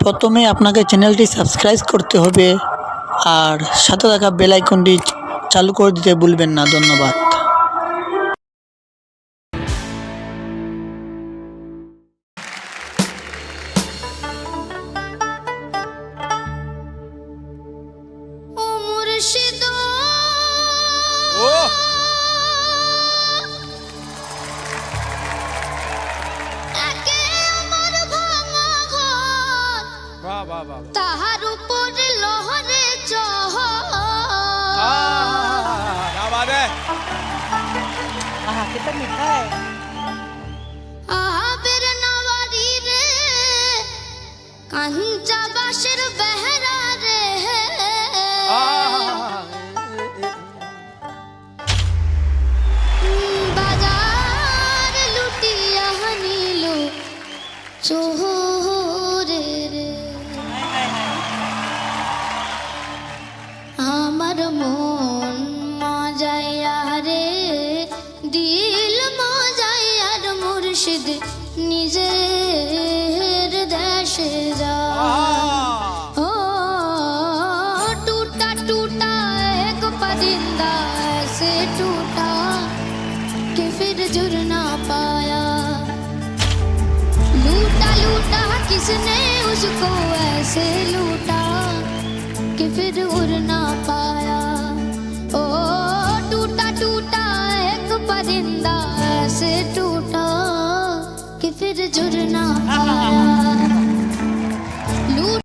প্রথমে আপনাকে চ্যানেলটি সাবস্ক্রাইব করতে হবে আর সাথে থাকা বেল আইকনটি চালু করে দিতে ভুলবেন না। ধন্যবাদ। ও মুর্শিদ ও একে আমার ভাঙা ঘর বাহ বাহ বাহ তাহার উপরে লহরে চহ क्या बात है कितना मीठा है। আহাবের নাওয়ারি রে কাঞ্চা বাসের বেহরা রে বাজার লুটিয়া নিল চোরে রে আমার মন মজাইয়া রে দিল মজাইয়ার মুর্শিদ নিজের দেশে যা ओ टूटा टूटा एक परिंदा ऐसे टूटा कि फिर जुड़ ना पाया लूटा लूटा किसने उसको ऐसे लूटा कि फिर उड़ ना पाया ओ टूटा टूटा एक परिंदा ऐसे टूटा कि फिर जुड़ ना पाया